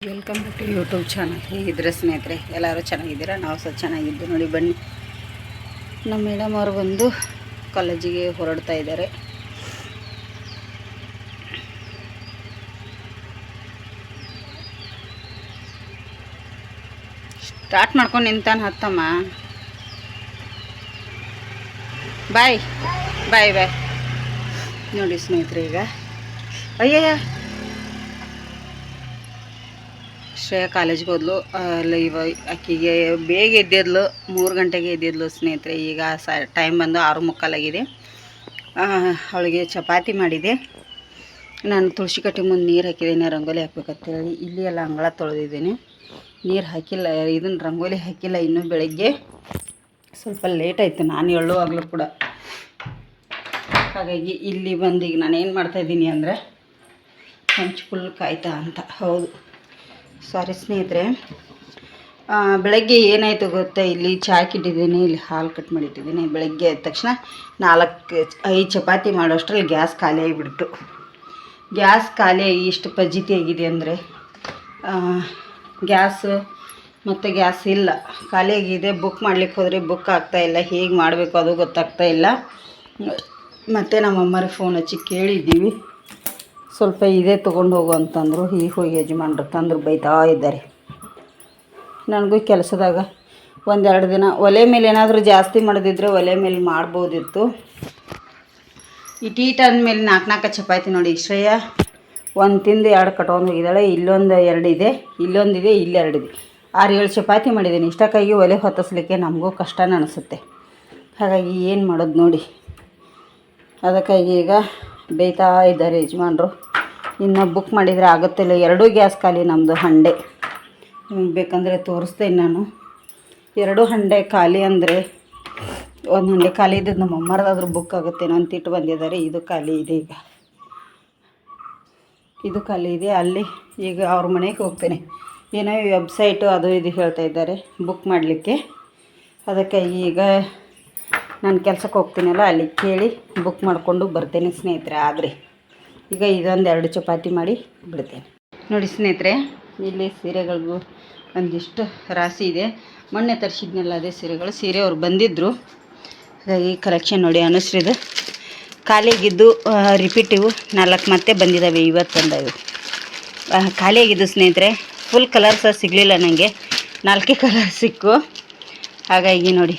Welcome to YouTube channel. ಹೇಗಿದ್ರೆ ಸ್ನೇಹಿತರೆ, ಎಲ್ಲರೂ ಚೆನ್ನಾಗಿದ್ದೀರಾ? ನಾವು ಸಹ ಚೆನ್ನಾಗಿದ್ದು ನೋಡಿ. ಬನ್ನಿ, ನಮ್ಮ ಮೇಡಮ್ ಅವರು ಬಂದು ಕಾಲೇಜಿಗೆ ಹೊರಡ್ತಾ ಇದ್ದಾರೆ. ಸ್ಟಾರ್ಟ್ ಮಾಡ್ಕೊಂಡು ನಿಂತಾನ ಹತ್ತಮ್ಮ. ಬಾಯ್ ಬಾಯ್ ಬಾಯ್. ನೋಡಿ ಸ್ನೇಹಿತರೆ, ಈಗ ಅಯ್ಯಯ್ಯ ಶ್ರೇಯ ಕಾಲೇಜ್ಗೆ ಹೋದ್ಲು. ಅಲ್ಲಿ ಇವಾಗ ಆಕೆಗೆ ಬೇಗ ಎದ್ದಿದ್ಲು, 3 ಗಂಟೆಗೆ ಎದ್ದಿದ್ಲು ಸ್ನೇಹಿತರೆ. ಈಗ ಟೈಮ್ ಬಂದು 6:45 ಆಗಿದೆ. ಅವಳಿಗೆ ಚಪಾತಿ ಮಾಡಿದೆ. ನಾನು ತುಳಸಿ ಕಟ್ಟೆ ಮುಂದೆ ನೀರು ಹಾಕಿದ್ದೀನಿ, ರಂಗೋಲಿ ಹಾಕ್ಬೇಕಂತೇಳಿ. ಇಲ್ಲಿ ಎಲ್ಲ ಅಂಗಳ ತೊಳೆದಿದ್ದೀನಿ, ನೀರು ಹಾಕಿಲ್ಲ, ಇದನ್ನು ರಂಗೋಲಿ ಹಾಕಿಲ್ಲ. ಇನ್ನೂ ಬೆಳಗ್ಗೆ ಸ್ವಲ್ಪ ಲೇಟ್ ಆಯಿತು ನಾನು ಹೇಳುವಾಗಲೂ ಕೂಡ. ಹಾಗಾಗಿ ಇಲ್ಲಿ ಬಂದು ಈಗ ನಾನು ಏನು ಮಾಡ್ತಾಯಿದ್ದೀನಿ ಅಂದರೆ ಹಂಚು ಫುಲ್ ಕಾಯ್ತಾ ಅಂತ. ಹೌದು, ಸಾರಿ ಸ್ನೇಹಿತರೆ. ಬೆಳಗ್ಗೆ ಏನಾಯಿತು ಗೊತ್ತಾ, ಇಲ್ಲಿ ಚಾಯ್ಗೆ ಇಟ್ಟಿದ್ದೀನಿ, ಇಲ್ಲಿ ಹಾಲು ಕಟ್ ಮಾಡಿಟ್ಟಿದ್ದೀನಿ. ಬೆಳಗ್ಗೆ ಆದ ತಕ್ಷಣ 4-5 ಚಪಾತಿ ಮಾಡೋಷ್ಟರಲ್ಲಿ ಗ್ಯಾಸ್ ಖಾಲಿ ಆಗಿಬಿಡ್ತು. ಗ್ಯಾಸ್ ಖಾಲಿಯಾಗಿ ಇಷ್ಟು ಫಜೀತಿ ಆಗಿದೆ ಅಂದರೆ, ಗ್ಯಾಸು ಮತ್ತು ಗ್ಯಾಸ್ ಇಲ್ಲ, ಖಾಲಿಯಾಗಿದೆ. ಬುಕ್ ಮಾಡ್ಲಿಕ್ಕೆ ಹೋದರೆ ಬುಕ್ ಆಗ್ತಾಯಿಲ್ಲ. ಹೇಗೆ ಮಾಡಬೇಕು ಅದು ಗೊತ್ತಾಗ್ತಾಯಿಲ್ಲ. ಮತ್ತು ನಮ್ಮ ಅಮ್ಮರಿಗೆ ಫೋನ್ ಹಚ್ಚಿ ಕೇಳಿದ್ದೀವಿ, ಸ್ವಲ್ಪ ಇದೇ ತೊಗೊಂಡು ಹೋಗು ಅಂತಂದರು. ಈಗ ಹೋಗಿ ಯಜಮಾನ್ರು ತಂದರು, ಬೈತಾ ಇದ್ದಾರೆ. ನನಗೂ ಕೆಲಸದಾಗ 1-2 ದಿನ ಒಲೆ ಮೇಲೆ ಏನಾದರೂ ಜಾಸ್ತಿ ಮಾಡೋದಿದ್ರೆ ಒಲೆ ಮೇಲೆ ಮಾಡ್ಬೋದಿತ್ತು. ಇಟೀಟ್ ಅಂದಮೇಲೆ 4 ಚಪಾತಿ ನೋಡಿ. ಶ್ರೇಯ 1 ತಿಂದು 2 ಕಟ್ಕೊಂಡು ಹೋಗಿದ್ದಾಳೆ. ಇಲ್ಲೊಂದು 2 ಇದೆ, ಇಲ್ಲೊಂದಿದೆ, ಇಲ್ಲಿ 2 ಇದೆ. 6-7 ಚಪಾತಿ ಮಾಡಿದ್ದೀನಿ. ಇಷ್ಟಕ್ಕಾಗಿ ಒಲೆ ಹೊತ್ತಿಸ್ಲಿಕ್ಕೆ ನಮಗೂ ಕಷ್ಟನ ಅನಿಸುತ್ತೆ. ಹಾಗಾಗಿ ಏನು ಮಾಡೋದು ನೋಡಿ. ಅದಕ್ಕಾಗಿ ಈಗ ಬೇಯ್ತಾ ಇದ್ದಾರೆ ಯಜಮಾನ್ರು. ಇನ್ನು ಬುಕ್ ಮಾಡಿದರೆ ಆಗುತ್ತಿಲ್ಲ. 2 ಗ್ಯಾಸ್ ಖಾಲಿ ನಮ್ಮದು ಹಂಡೆ. ನಿಮಗೆ ಬೇಕಂದರೆ ತೋರಿಸ್ತೇನೆ ನಾನು. 2 ಹಂಡೆ ಖಾಲಿ ಅಂದರೆ, 1 ಹಂಡೆ ಖಾಲಿ ಇದ್ದದ್ದು ನಮ್ಮ ಅಮ್ಮರದಾದ್ರೂ ಬುಕ್ ಆಗುತ್ತೇನೋ ಅಂತ ಇಟ್ಟು ಬಂದಿದ್ದಾರೆ. ಇದು ಖಾಲಿ ಇದೆ, ಈಗ ಇದು ಖಾಲಿ ಇದೆ. ಅಲ್ಲಿ ಈಗ ಅವ್ರ ಮನೆಗೆ ಹೋಗ್ತೇನೆ. ಏನೋ ವೆಬ್ಸೈಟು ಅದು ಇದು ಹೇಳ್ತಾ ಇದ್ದಾರೆ ಬುಕ್ ಮಾಡಲಿಕ್ಕೆ. ಅದಕ್ಕೆ ಈಗ ನಾನು ಕೆಲಸಕ್ಕೆ ಹೋಗ್ತೀನಲ್ಲ, ಅಲ್ಲಿ ಕೇಳಿ ಬುಕ್ ಮಾಡಿಕೊಂಡು ಬರ್ತೇನೆ ಸ್ನೇಹಿತರೆ. ಆದರೆ ಈಗ ಇದೊಂದು 2 ಚಪಾತಿ ಮಾಡಿ ಬಿಡ್ತೇನೆ. ನೋಡಿ ಸ್ನೇಹಿತರೆ, ಇಲ್ಲಿ ಸೀರೆಗಳಿಗೂ ಒಂದಿಷ್ಟು ರಾಶಿ ಇದೆ. ಮೊನ್ನೆ ತರಿಸಿದ್ನೆಲ್ಲ ಅದೇ ಸೀರೆಗಳು. ಸೀರೆ ಅವ್ರು ಬಂದಿದ್ದರು, ಹಾಗಾಗಿ ಕಲೆಕ್ಷನ್ ನೋಡಿ. ಅನುಶ್ರೀದು ಖಾಲಿಯಾಗಿದ್ದು ರಿಪೀಟಿವು 4 ಮತ್ತೆ ಬಂದಿದ್ದಾವೆ. ಇವತ್ತು ಬಂದವು. ಖಾಲಿಯಾಗಿದ್ದು ಸ್ನೇಹಿತರೆ. ಫುಲ್ ಕಲರ್ಸ್ ಸಿಗಲಿಲ್ಲ ನನಗೆ, 4 ಕಲರ್ ಸಿಕ್ಕು. ಹಾಗಾಗಿ ನೋಡಿ,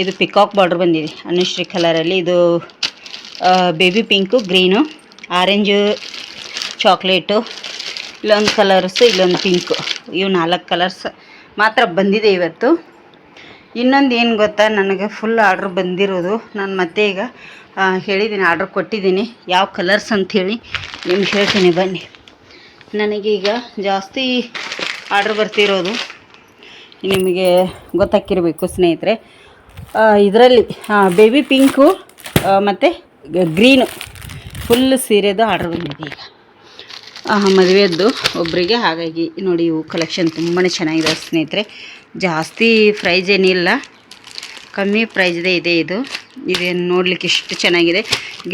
ಇದು ಪಿಕಾಕ್ ಬಾರ್ಡ್ರ್ ಬಂದಿದೆ ಅನುಶ್ರೀ ಕಲರಲ್ಲಿ. ಇದು baby pink, green, orange, chocolate, ಇಲ್ಲೊಂದು ಕಲರ್ಸು, ಇಲ್ಲೊಂದು ಪಿಂಕು. ಇವು 4 ಕಲರ್ಸ್ ಮಾತ್ರ ಬಂದಿದೆ ಇವತ್ತು. ಇನ್ನೊಂದು ಏನು ಗೊತ್ತಾ, ನನಗೆ ಫುಲ್ ಆರ್ಡ್ರ್ ಬಂದಿರೋದು. ನಾನು ಮತ್ತೆ ಈಗ ಹೇಳಿದ್ದೀನಿ, ಆರ್ಡ್ರ್ ಕೊಟ್ಟಿದ್ದೀನಿ. ಯಾವ ಕಲರ್ಸ್ ಅಂಥೇಳಿ ನಿಮ್ಗೆ ಹೇಳ್ತೀನಿ ಬನ್ನಿ. ನನಗೀಗ ಜಾಸ್ತಿ ಆರ್ಡ್ರ್ ಬರ್ತಿರೋದು ನಿಮಗೆ ಗೊತ್ತಾಗಿರಬೇಕು ಸ್ನೇಹಿತರೆ. ಇದರಲ್ಲಿ ಬೇಬಿ ಪಿಂಕು ಮತ್ತು ಗ್ರೀನು ಫುಲ್ ಸೀರೆದು ಆರ್ಡ್ರ್ ಬಂದಿದೆ ಈಗ, ಮದುವೆಯದ್ದು ಒಬ್ಬರಿಗೆ. ಹಾಗಾಗಿ ನೋಡಿ, ಇವು ಕಲೆಕ್ಷನ್ ತುಂಬಾ ಚೆನ್ನಾಗಿದೆ ಸ್ನೇಹಿತರೆ. ಜಾಸ್ತಿ ಪ್ರೈಸ್ ಏನಿಲ್ಲ, ಕಮ್ಮಿ ಪ್ರೈಸ್ದೇ ಇದೆ. ಇದೇನು ನೋಡಲಿಕ್ಕೆ ಇಷ್ಟು ಚೆನ್ನಾಗಿದೆ.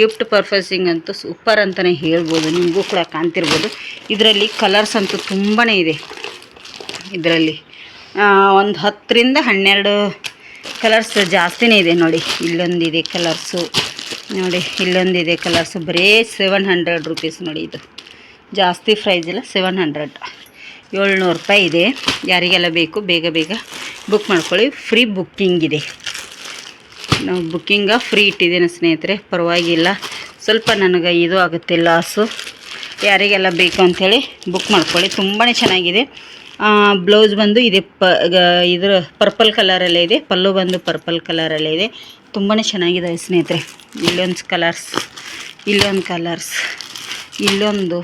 ಗಿಫ್ಟ್ ಪರ್ಪಸಿಂಗ್ ಅಂತೂ ಸೂಪರ್ ಅಂತಲೇ ಹೇಳ್ಬೋದು. ನಿಮಗೂ ಕೂಡ ಕಾಣ್ತಿರ್ಬೋದು. ಇದರಲ್ಲಿ ಕಲರ್ಸ್ ಅಂತೂ ತುಂಬಾ ಇದೆ. ಇದರಲ್ಲಿ ಒಂದು 10-12 ಕಲರ್ಸ್ ಜಾಸ್ತಿನೇ ಇದೆ ನೋಡಿ. ಇಲ್ಲೊಂದಿದೆ ಕಲರ್ಸು ನೋಡಿ, ಇಲ್ಲೊಂದಿದೆ ಕಲರ್ಸು. ಬರೀ 700 ರುಪೀಸ್ ನೋಡಿ. ಇದು ಜಾಸ್ತಿ ಪ್ರೈಸ್ ಇಲ್ಲ, 700 ರೂಪಾಯಿ ಇದೆ. ಯಾರಿಗೆಲ್ಲ ಬೇಕು ಬೇಗ ಬೇಗ ಬುಕ್ ಮಾಡ್ಕೊಳ್ಳಿ. ಫ್ರೀ ಬುಕ್ಕಿಂಗ್ ಇದೆ. ನಾವು ಬುಕ್ಕಿಂಗ ಫ್ರೀ ಇಟ್ಟಿದ್ದೇನೆ ಸ್ನೇಹಿತರೆ, ಪರವಾಗಿಲ್ಲ. ಸ್ವಲ್ಪ ನನಗೆ ಇದು ಆಗುತ್ತೆ ಲಾಸು. ಯಾರಿಗೆಲ್ಲ ಬೇಕು ಅಂಥೇಳಿ ಬುಕ್ ಮಾಡ್ಕೊಳ್ಳಿ. ತುಂಬಾ ಚೆನ್ನಾಗಿದೆ. ಬ್ಲೌಸ್ ಬಂದು ಇದೆ ಇದ್ರ ಪರ್ಪಲ್ ಕಲರಲ್ಲೇ ಇದೆ. ಪಲ್ಲು ಬಂದು ಪರ್ಪಲ್ ಕಲರಲ್ಲೇ ಇದೆ. ತುಂಬಾ ಚೆನ್ನಾಗಿದೆ ಸ್ನೇಹಿತರೆ. ಇಲ್ಲೊಂದು ಕಲರ್ಸ್, ಇಲ್ಲೊಂದು ಕಲರ್ಸ್, ಇಲ್ಲೊಂದು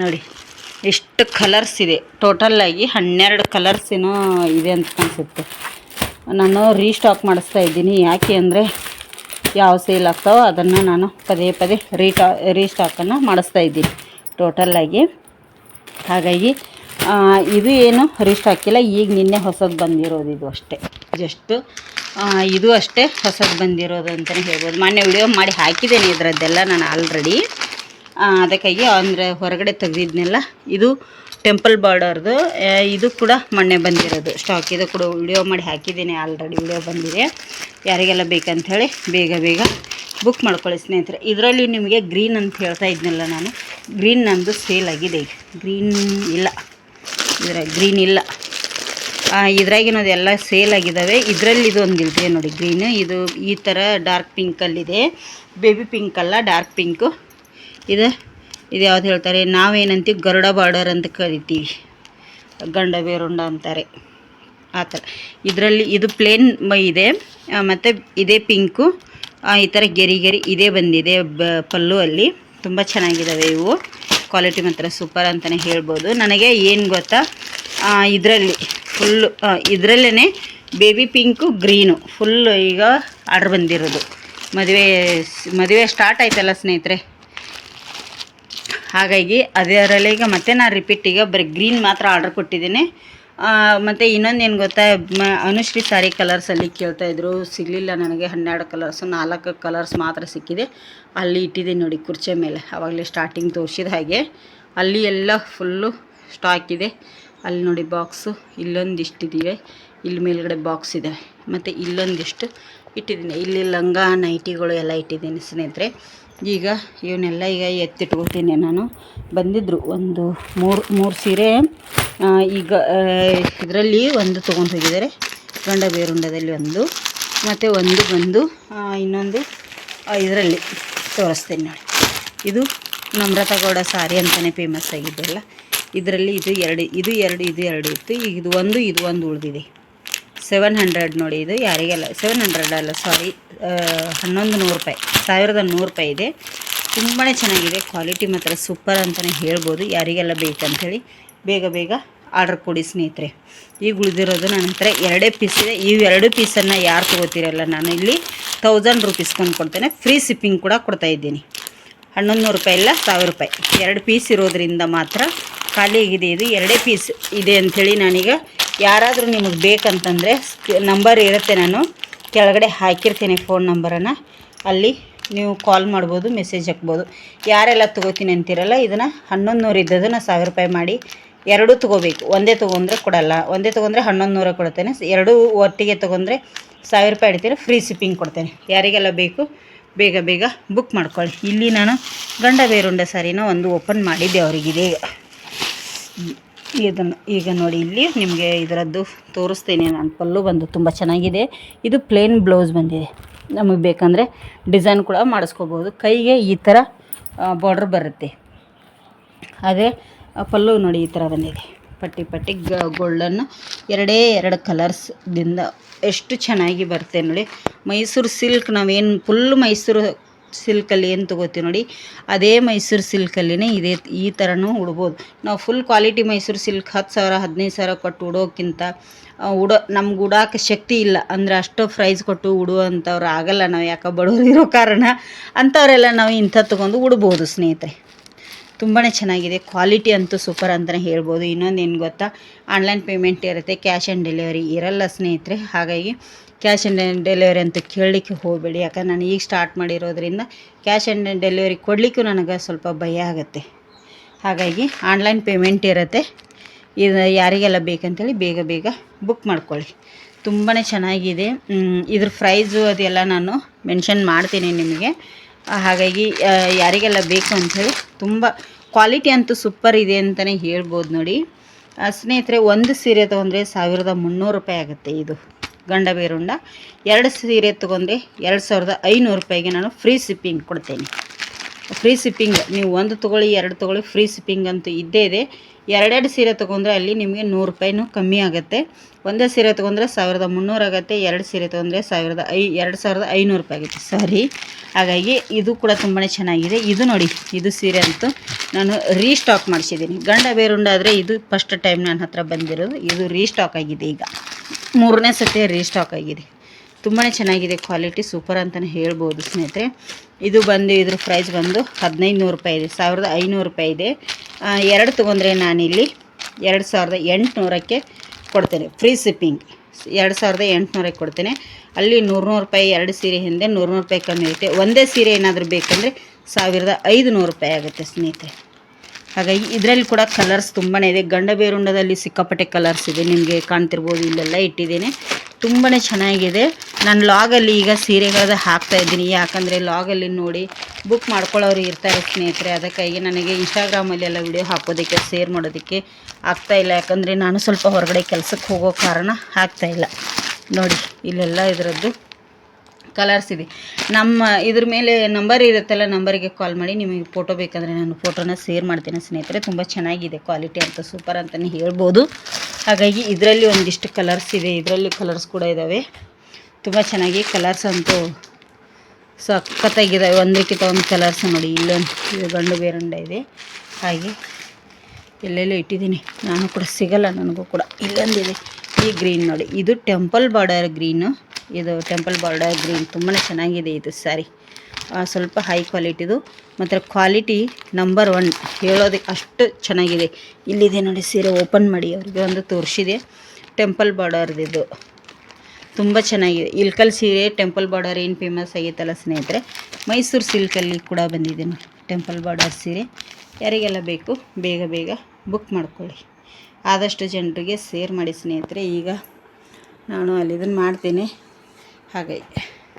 ನೋಡಿ, ಎಷ್ಟು ಕಲರ್ಸ್ ಇದೆ. ಟೋಟಲ್ಲಾಗಿ 12 ಕಲರ್ಸ್ ಏನೋ ಇದೆ ಅಂತ ಅನಿಸುತ್ತೆ. ನಾನು ರೀಸ್ಟಾಕ್ ಮಾಡಿಸ್ತಾ ಇದ್ದೀನಿ. ಯಾಕೆ ಅಂದರೆ ಯಾವ ಸೇಲ್ ಆಗ್ತಾವೋ ಅದನ್ನು ನಾನು ಪದೇ ಪದೇ ರೀಸ್ಟಾಕನ್ನು ಮಾಡಿಸ್ತಾ ಇದ್ದೀನಿ ಟೋಟಲ್ಲಾಗಿ. ಹಾಗಾಗಿ ಇದು ಏನು ರೀಸ್ಟಾಕಿಲ್ಲ. ಈಗ ನಿನ್ನೆ ಹೊಸದು ಬಂದಿರೋದು ಇದು ಅಷ್ಟೇ. ಜಸ್ಟು ಇದು ಅಷ್ಟೇ ಹೊಸದು ಬಂದಿರೋದು ಅಂತಲೇ ಹೇಳ್ಬೋದು. ಮೊನ್ನೆ ವಿಡಿಯೋ ಮಾಡಿ ಹಾಕಿದ್ದೇನೆ ಇದರದ್ದೆಲ್ಲ ನಾನು ಆಲ್ರೆಡಿ. ಅದಕ್ಕಾಗಿ ಅಂದರೆ ಹೊರಗಡೆ ತೆಗೆದಿದ್ನೆಲ್ಲ. ಇದು ಟೆಂಪಲ್ ಬಾರ್ಡರ್ದು. ಇದು ಕೂಡ ಮೊನ್ನೆ ಬಂದಿರೋದು ಸ್ಟಾಕ್. ಇದು ಕೂಡ ವಿಡಿಯೋ ಮಾಡಿ ಹಾಕಿದ್ದೀನಿ, ಆಲ್ರೆಡಿ ವಿಡಿಯೋ ಬಂದಿದೆ. ಯಾರಿಗೆಲ್ಲ ಬೇಕಂಥೇಳಿ ಬೇಗ ಬೇಗ ಬುಕ್ ಮಾಡ್ಕೊಳ್ಳಿ ಸ್ನೇಹಿತರೆ. ಇದರಲ್ಲಿ ನಿಮಗೆ ಗ್ರೀನ್ ಅಂತ ಹೇಳ್ತಾ ಇದ್ನಲ್ಲ ನಾನು, ಗ್ರೀನ್ ನಂದು ಸೇಲ್ ಆಗಿದೆ. ಈಗ ಗ್ರೀನ್ ಇಲ್ಲ, ಗ್ರೀನ್ ಇಲ್ಲ. ಇದ್ರಾಗಿನದು ಎಲ್ಲ ಸೇಲ್ ಆಗಿದ್ದಾವೆ. ಇದರಲ್ಲಿ ಇದು ಒಂದಿದೆ ನೋಡಿ ಗ್ರೀನ್. ಇದು ಈ ಥರ ಡಾರ್ಕ್ ಪಿಂಕಲ್ಲಿದೆ, ಬೇಬಿ ಪಿಂಕ್ ಅಲ್ಲ, ಡಾರ್ಕ್ ಪಿಂಕು. ಇದು ಯಾವ್ದು ಹೇಳ್ತಾರೆ, ನಾವೇನಂತೀವಿ ಗರುಡ ಬಾರ್ಡರ್ ಅಂತ ಕರಿತೀವಿ, ಗಂಡ ಬೇರುಂಡ ಅಂತಾರೆ ಆ ಥರ. ಇದರಲ್ಲಿ ಇದು ಪ್ಲೇನ್ ಇದೆ, ಮತ್ತು ಇದೇ ಪಿಂಕು, ಈ ಥರ ಗೆರಿ ಇದೇ ಬಂದಿದೆ ಪಲ್ಲು ಅಲ್ಲಿ. ತುಂಬ ಚೆನ್ನಾಗಿದ್ದಾವೆ ಇವು, ಕ್ವಾಲಿಟಿ ಮಾತ್ರ ಸೂಪರ್ ಅಂತಲೇ ಹೇಳ್ಬೋದು. ನನಗೆ ಏನು ಗೊತ್ತಾ, ಇದರಲ್ಲಿ ಫುಲ್ಲು ಇದರಲ್ಲೇ ಬೇಬಿ ಪಿಂಕು ಗ್ರೀನು ಫುಲ್ಲು ಈಗ ಆರ್ಡ್ರ್ ಬಂದಿರೋದು. ಮದುವೆ ಸ್ಟಾರ್ಟ್ ಆಯ್ತಲ್ಲ ಸ್ನೇಹಿತರೆ, ಹಾಗಾಗಿ ಅದರಲ್ಲಿ ಈಗ ಮತ್ತೆ ನಾನು ರಿಪೀಟ್ ಈಗ ಬರೀ ಗ್ರೀನ್ ಮಾತ್ರ ಆರ್ಡ್ರ್ ಕೊಟ್ಟಿದ್ದೀನಿ. ಮತ್ತು ಇನ್ನೊಂದು ಏನು ಗೊತ್ತಾ, ಅನುಶ್ರೀ ಸ್ಯಾರಿ ಕಲರ್ಸಲ್ಲಿ ಕೇಳ್ತಾಯಿದ್ರು, ಸಿಗಲಿಲ್ಲ ನನಗೆ. 12 ಕಲರ್ಸು 4 ಕಲರ್ಸ್ ಮಾತ್ರ ಸಿಕ್ಕಿದೆ. ಅಲ್ಲಿ ಇಟ್ಟಿದ್ದೀನಿ ನೋಡಿ ಕುರ್ಚೆ ಮೇಲೆ, ಆವಾಗಲೇ ಸ್ಟಾರ್ಟಿಂಗ್ ತೋರಿಸಿದ ಹಾಗೆ. ಅಲ್ಲಿ ಎಲ್ಲ ಫುಲ್ಲು ಸ್ಟಾಕ್ ಇದೆ. ಅಲ್ಲಿ ನೋಡಿ ಬಾಕ್ಸು, ಇಲ್ಲೊಂದಿಷ್ಟಿದೆ, ಇಲ್ಲಿ ಮೇಲ್ಗಡೆ ಬಾಕ್ಸ್ ಇದೆ, ಮತ್ತು ಇಲ್ಲೊಂದಿಷ್ಟು ಇಟ್ಟಿದ್ದೀನಿ. ಇಲ್ಲಿ ಲಂಗ ನೈಟಿಗಳು ಎಲ್ಲ ಇಟ್ಟಿದ್ದೀನಿ ಸ್ನೇಹಿತರೆ. ಈಗ ಇವನ್ನೆಲ್ಲ ಈಗ ಎತ್ತಿಟ್ಕೊಳ್ತೀನಿ ನಾನು. ಬಂದಿದ್ದರು ಒಂದು ಮೂರು ಸೀರೆ. ಈಗ ಇದರಲ್ಲಿ ಒಂದು ತೊಗೊಂಡು ಹೋಗಿದ್ದಾರೆ, ಗಂಡ ಬೇರುಂಡದಲ್ಲಿ ಒಂದು, ಮತ್ತು ಒಂದು ಬಂದು ಇನ್ನೊಂದು ಇದರಲ್ಲಿ ತೋರಿಸ್ತೀನಿ ನೋಡಿ. ಇದು ನಮ್ರತಗೌಡ ಸಾರಿ ಅಂತಲೇ ಫೇಮಸ್ ಆಗಿದೆಯಲ್ಲ, ಇದರಲ್ಲಿ ಇದು ಎರಡು ಇತ್ತು. ಈಗ ಇದು ಒಂದು ಉಳಿದಿದೆ. 700 ನೋಡಿ. ಇದು ಯಾರಿಗೆಲ್ಲ 700 ಅಲ್ಲ, ಸಾರಿ, 1100 ರೂಪಾಯಿ, 1100 ರೂಪಾಯಿ ಇದೆ. ತುಂಬಾ ಚೆನ್ನಾಗಿದೆ, ಕ್ವಾಲಿಟಿ ಮಾತ್ರ ಸೂಪರ್ ಅಂತಲೇ ಹೇಳ್ಬೋದು. ಯಾರಿಗೆಲ್ಲ ಬೇಕಂಥೇಳಿ ಬೇಗ ಬೇಗ ಆರ್ಡ್ರ್ ಕೊಡಿ ಸ್ನೇಹಿತರೆ. ಈಗ ಉಳಿದಿರೋದು ನನ್ನ ಹತ್ರ 2 ಪೀಸ್ ಇದೆ. ಈ 2 ಪೀಸನ್ನು ಯಾರು ತೊಗೋತೀರಲ್ಲ, ನಾನು ಇಲ್ಲಿ 1000 ರೂಪೀಸ್ ಕೊಡ್ತೇನೆ. ಫ್ರೀ ಶಿಪ್ಪಿಂಗ್ ಕೂಡ ಕೊಡ್ತಾಯಿದ್ದೀನಿ. 1100 ರೂಪಾಯಿ ಇಲ್ಲ, 1000 ರೂಪಾಯಿ. 2 ಪೀಸ್ ಇರೋದ್ರಿಂದ ಮಾತ್ರ ಖಾಲಿ ಆಗಿದೆ. ಇದು 2 ಪೀಸ್ ಇದೆ ಅಂಥೇಳಿ ನಾನೀಗ, ಯಾರಾದರೂ ನಿಮಗೆ ಬೇಕಂತಂದರೆ ನಂಬರ್ ಇರುತ್ತೆ, ನಾನು ಕೆಳಗಡೆ ಹಾಕಿರ್ತೀನಿ ಫೋನ್ ನಂಬರನ್ನು. ಅಲ್ಲಿ ನೀವು ಕಾಲ್ ಮಾಡ್ಬೋದು, ಮೆಸೇಜ್ ಹಾಕ್ಬೋದು. ಯಾರೆಲ್ಲ ತೊಗೋತೀನಿ ಅಂತೀರಲ್ಲ, ಇದನ್ನು 1100 ಇದ್ದದನ್ನು 1000 ರೂಪಾಯಿ ಮಾಡಿ 2 ತೊಗೋಬೇಕು. ಒಂದೇ ತೊಗೊಂಡ್ರೆ ಕೊಡಲ್ಲ. ಒಂದೇ ತೊಗೊಂಡ್ರೆ 1100 ಕೊಡ್ತೇನೆ. 2 ಒಟ್ಟಿಗೆ ತೊಗೊಂಡ್ರೆ 1000 ರೂಪಾಯಿ ಇಡ್ತೀನಿ, ಫ್ರೀ ಶಿಪ್ಪಿಂಗ್ ಕೊಡ್ತೇನೆ. ಯಾರಿಗೆಲ್ಲ ಬೇಕು ಬೇಗ ಬೇಗ ಬುಕ್ ಮಾಡ್ಕೊಳ್ಳಿ. ಇಲ್ಲಿ ನಾನು ಗಂಡ ಬೇರುಂಡ ಸಾರಿನ ಒಂದು ಓಪನ್ ಮಾಡಿದ್ದೆ ಅವರಿಗಿದೆ. ಇದನ್ನು ಈಗ ನೋಡಿ, ಇಲ್ಲಿ ನಿಮಗೆ ಇದರದ್ದು ತೋರಿಸ್ತೇನೆ ನಾನು. ಪಲ್ಲು ಬಂದು ತುಂಬ ಚೆನ್ನಾಗಿದೆ. ಇದು ಪ್ಲೇನ್ ಬ್ಲೌಸ್ ಬಂದಿದೆ. ನಮಗೆ ಬೇಕಂದರೆ ಡಿಸೈನ್ ಕೂಡ ಮಾಡಿಸ್ಕೋಬೋದು. ಕೈಗೆ ಈ ಥರ ಬಾರ್ಡ್ರ್ ಬರುತ್ತೆ. ಅದೇ ಪಲ್ಲು ನೋಡಿ ಈ ಥರ ಬಂದಿದೆ, ಪಟ್ಟಿ ಗೋಲ್ಡನ್ನು 2 ಕಲರ್ಸ್ದಿಂದ ಎಷ್ಟು ಚೆನ್ನಾಗಿ ಬರುತ್ತೆ ನೋಡಿ. ಮೈಸೂರು ಸಿಲ್ಕ್, ನಾವೇನು ಫುಲ್ಲು ಮೈಸೂರು ಸಿಲ್ಕಲ್ಲಿ ಏನು ತೊಗೋತೀವಿ ನೋಡಿ, ಅದೇ ಮೈಸೂರು ಸಿಲ್ಕಲ್ಲಿನೇ ಇದೆ. ಈ ಥರನೂ ಉಡ್ಬೋದು ನಾವು. ಫುಲ್ ಕ್ವಾಲಿಟಿ ಮೈಸೂರು ಸಿಲ್ಕ್ 10,000 15,000 ಕೊಟ್ಟು ಉಡೋಕ್ಕಿಂತ ನಮ್ಗೆ ಉಡೋಕೆ ಶಕ್ತಿ ಇಲ್ಲ ಅಂದರೆ ಅಷ್ಟು ಪ್ರೈಸ್ ಕೊಟ್ಟು ಉಡುವಂಥವ್ರು ಆಗಲ್ಲ ನಾವು, ಯಾಕೆ ಬಡವರು ಇರೋ ಕಾರಣ. ಅಂಥವರೆಲ್ಲ ನಾವು ಇಂಥ ತೊಗೊಂಡು ಉಡ್ಬೋದು ಸ್ನೇಹಿತರೆ. ತುಂಬಾ ಚೆನ್ನಾಗಿದೆ, ಕ್ವಾಲಿಟಿ ಅಂತೂ ಸೂಪರ್ ಅಂತಲೇ ಹೇಳ್ಬೋದು. ಇನ್ನೊಂದು ಏನು ಗೊತ್ತಾ, ಆನ್ಲೈನ್ ಪೇಮೆಂಟ್ ಇರುತ್ತೆ, ಕ್ಯಾಶ್ ಆನ್ ಡೆಲಿವರಿ ಇರಲ್ಲ ಸ್ನೇಹಿತರೆ. ಹಾಗಾಗಿ ಕ್ಯಾಶ್ ಆನ್ ಡೆಲಿವರಿ ಅಂತ ಕೇಳಲಿಕ್ಕೆ ಹೋಗಬೇಡಿ. ಯಾಕಂದ್ರೆ ನಾನು ಈಗ ಸ್ಟಾರ್ಟ್ ಮಾಡಿರೋದ್ರಿಂದ ಕ್ಯಾಶ್ ಆನ್ ಡೆಲಿವರಿ ಕೊಡಲಿಕ್ಕೂ ನನಗೆ ಸ್ವಲ್ಪ ಭಯ ಆಗುತ್ತೆ. ಹಾಗಾಗಿ ಆನ್ಲೈನ್ ಪೇಮೆಂಟ್ ಇರುತ್ತೆ. ಇದು ಯಾರಿಗೆಲ್ಲ ಬೇಕಂತೇಳಿ ಬೇಗ ಬೇಗ ಬುಕ್ ಮಾಡ್ಕೊಳ್ಳಿ. ತುಂಬಾ ಚೆನ್ನಾಗಿದೆ. ಇದ್ರ ಪ್ರೈಸು ಅದೆಲ್ಲ ನಾನು ಮೆನ್ಷನ್ ಮಾಡ್ತೀನಿ ನಿಮಗೆ. ಹಾಗಾಗಿ ಯಾರಿಗೆಲ್ಲ ಬೇಕು ಅಂಥೇಳಿ ತುಂಬ ಕ್ವಾಲಿಟಿ ಅಂತೂ ಸೂಪರ್ ಇದೆ ಅಂತಲೇ ಹೇಳ್ಬೋದು ನೋಡಿ ಸ್ನೇಹಿತರೆ. ಒಂದು ಸೀರೆ ತೊಗೊಂಡ್ರೆ 1300 ರೂಪಾಯಿ ಆಗುತ್ತೆ. ಇದು ಗಂಡ ಬೇರುಂಡ. 2 ಸೀರೆ ತೊಗೊಂಡ್ರೆ 2500 ರೂಪಾಯಿಗೆ ನಾನು ಫ್ರೀ ಶಿಪ್ಪಿಂಗ್ ಕೊಡ್ತೇನೆ. ಫ್ರೀ ಶಿಪ್ಪಿಂಗ್ ನೀವು 1 ತೊಗೊಳ್ಳಿ 2 ತೊಗೊಳ್ಳಿ, ಫ್ರೀ ಶಿಪ್ಪಿಂಗ್ ಅಂತೂ ಇದ್ದೇ ಇದೆ. 2 ಸೀರೆ ತೊಗೊಂಡ್ರೆ ಅಲ್ಲಿ ನಿಮಗೆ 100 ರೂಪಾಯಿನೂ ಕಮ್ಮಿ ಆಗುತ್ತೆ. ಒಂದೇ ಸೀರೆ ತೊಗೊಂಡ್ರೆ 1300 ಆಗುತ್ತೆ. 2 ಸೀರೆ ತೊಗೊಂಡ್ರೆ 2500 ರೂಪಾಯಿ ಆಗುತ್ತೆ. ಸರಿ, ಹಾಗಾಗಿ ಇದು ಕೂಡ ತುಂಬಾ ಚೆನ್ನಾಗಿದೆ. ಇದು ನೋಡಿ, ಇದು ಸೀರೆ ಅಂತೂ ನಾನು ರೀಸ್ಟಾಕ್ ಮಾಡಿಸಿದ್ದೀನಿ. ಗಂಡ ಬೇರುಂಡ ಆದರೆ ಇದು ಫಸ್ಟ್ ಟೈಮ್ ನನ್ನ ಹತ್ರ ಬಂದಿರೋದು. ಇದು ರೀಸ್ಟಾಕ್ ಆಗಿದೆ, ಈಗ 3ನೇ ಸತಿ ರೀಸ್ಟಾಕ್ ಆಗಿದೆ. ತುಂಬಾ ಚೆನ್ನಾಗಿದೆ, ಕ್ವಾಲಿಟಿ ಸೂಪರ್ ಅಂತಲೇ ಹೇಳ್ಬೋದು ಸ್ನೇಹಿತರೆ. ಇದು ಬಂದು ಇದ್ರ ಪ್ರೈಸ್ ಬಂದು 1500 ರೂಪಾಯಿ ಇದೆ, 1500 ರೂಪಾಯಿ ಇದೆ. 2 ತೊಗೊಂಡ್ರೆ ನಾನಿಲ್ಲಿ 2800ಕ್ಕೆ ಕೊಡ್ತೇನೆ. ಫ್ರೀ ಶಿಪ್ಪಿಂಗ್ 2800ಕ್ಕೆ ಕೊಡ್ತೇನೆ. ಅಲ್ಲಿ 100 ರೂಪಾಯಿ 2 ಸೀರೆ ಹಿಂದೆ 100 ರೂಪಾಯಿ ಕಮ್ಮಿ ಇರುತ್ತೆ. ಒಂದೇ ಸೀರೆ ಏನಾದರೂ ಬೇಕಂದರೆ 1500 ರೂಪಾಯಿ ಆಗುತ್ತೆ ಸ್ನೇಹಿತರೆ. ಹಾಗಾಗಿ ಇದರಲ್ಲಿ ಕೂಡ ಕಲರ್ಸ್ ತುಂಬಾ ಇದೆ. ಗಂಡ ಬೇರುಂಡದಲ್ಲಿ ಸಿಕ್ಕಾಪಟ್ಟೆ ಕಲರ್ಸ್ ಇದೆ, ನಿಮಗೆ ಕಾಣ್ತಿರ್ಬೋದು, ಇಲ್ಲೆಲ್ಲ ಇಟ್ಟಿದ್ದೇನೆ. ತುಂಬಾ ಚೆನ್ನಾಗಿದೆ. ನಾನು ಲಾಗಲ್ಲಿ ಈಗ ಸೀರೆಗಳದ್ದು ಹಾಕ್ತಾಯಿದ್ದೀನಿ, ಯಾಕಂದರೆ ಲಾಗಲ್ಲಿ ನೋಡಿ ಬುಕ್ ಮಾಡ್ಕೊಳ್ಳೋರು ಇರ್ತಾರೆ ಸ್ನೇಹಿತರೆ. ಅದಕ್ಕಾಗಿ ನನಗೆ ಇನ್ಸ್ಟಾಗ್ರಾಮಲ್ಲಿ ಎಲ್ಲ ವಿಡಿಯೋ ಹಾಕೋದಕ್ಕೆ ಶೇರ್ ಮಾಡೋದಕ್ಕೆ ಆಗ್ತಾಯಿಲ್ಲ, ಯಾಕಂದರೆ ನಾನು ಸ್ವಲ್ಪ ಹೊರಗಡೆ ಕೆಲಸಕ್ಕೆ ಹೋಗೋ ಕಾರಣ ಆಗ್ತಾಯಿಲ್ಲ. ನೋಡಿ ಇಲ್ಲೆಲ್ಲ ಇದರದ್ದು ಕಲರ್ಸ್ ಇದೆ. ನಮ್ಮ ಇದ್ರ ಮೇಲೆ ನಂಬರ್ ಇರುತ್ತಲ್ಲ, ನಂಬರಿಗೆ ಕಾಲ್ ಮಾಡಿ ನಿಮಗೆ ಫೋಟೋ ಬೇಕಂದರೆ ನಾನು ಫೋಟೋನ ಶೇರ್ ಮಾಡ್ತೀನಿ ಸ್ನೇಹಿತರೆ. ತುಂಬ ಚೆನ್ನಾಗಿದೆ, ಕ್ವಾಲಿಟಿ ಅಂತ ಸೂಪರ್ ಅಂತಲೇ ಹೇಳ್ಬೋದು. ಹಾಗಾಗಿ ಇದರಲ್ಲಿ ಒಂದಿಷ್ಟು ಕಲರ್ಸ್ ಇದೆ, ಇದರಲ್ಲಿ ಕಲರ್ಸ್ ಕೂಡ ಇದ್ದಾವೆ. ತುಂಬ ಚೆನ್ನಾಗಿ ಕಲರ್ಸ್ ಅಂತೂ ಸಖತ್ತಾಗಿದ್ದಾವೆ, ಒಂದಕ್ಕಿಂತ ಒಂದು ಕಲರ್ಸ್. ನೋಡಿ ಇಲ್ಲೊಂದು ಇದು ಗಂಡು ಬೇರುಂಡ ಇದೆ, ಹಾಗೆ ಎಲ್ಲೆಲ್ಲೋ ಇಟ್ಟಿದ್ದೀನಿ, ನಾನು ಕೂಡ ಸಿಗಲ್ಲ ನನಗೂ ಕೂಡ. ಇಲ್ಲೊಂದಿದೆ ಈ ಗ್ರೀನ್ ನೋಡಿ, ಇದು ಟೆಂಪಲ್ ಬಾರ್ಡರ್ ಗ್ರೀನು, ಇದು ಟೆಂಪಲ್ ಬಾರ್ಡರ್ ಗ್ರೀನ್ ತುಂಬಾ ಚೆನ್ನಾಗಿದೆ ಇದು ಸ್ಯಾರಿ. ಸ್ವಲ್ಪ ಹೈ ಕ್ವಾಲಿಟಿದು, ಮತ್ತು ಕ್ವಾಲಿಟಿ ನಂಬರ್ 1 ಹೇಳೋದಕ್ಕೆ ಅಷ್ಟು ಚೆನ್ನಾಗಿದೆ. ಇಲ್ಲಿದೆ ನೋಡಿ ಸೀರೆ, ಓಪನ್ ಮಾಡಿ ಅವ್ರಿಗೆ ಒಂದು ತೋರಿಸಿದೆ. ಟೆಂಪಲ್ ಬಾರ್ಡರ್ದಿದು ತುಂಬ ಚೆನ್ನಾಗಿದೆ. ಇಲ್ಕಲ್ ಸೀರೆ ಟೆಂಪಲ್ ಬಾರ್ಡರ್ ಏನು ಫೇಮಸ್ ಆಗೈತಲ್ಲ ಸ್ನೇಹಿತರೆ, ಮೈಸೂರು ಸಿಲ್ಕಲ್ಲಿ ಕೂಡ ಬಂದಿದೆ ನೋಡಿ ಟೆಂಪಲ್ ಬಾರ್ಡರ್ ಸೀರೆ. ಯಾರಿಗೆಲ್ಲ ಬೇಕು ಬೇಗ ಬೇಗ ಬುಕ್ ಮಾಡ್ಕೊಳ್ಳಿ, ಆದಷ್ಟು ಜನರಿಗೆ ಶೇರ್ ಮಾಡಿ ಸ್ನೇಹಿತರೆ. ಈಗ ನಾನು ಅಲ್ಲಿ ಇದನ್ನು ಮಾಡ್ತೇನೆ, ಹಾಗಾಗಿ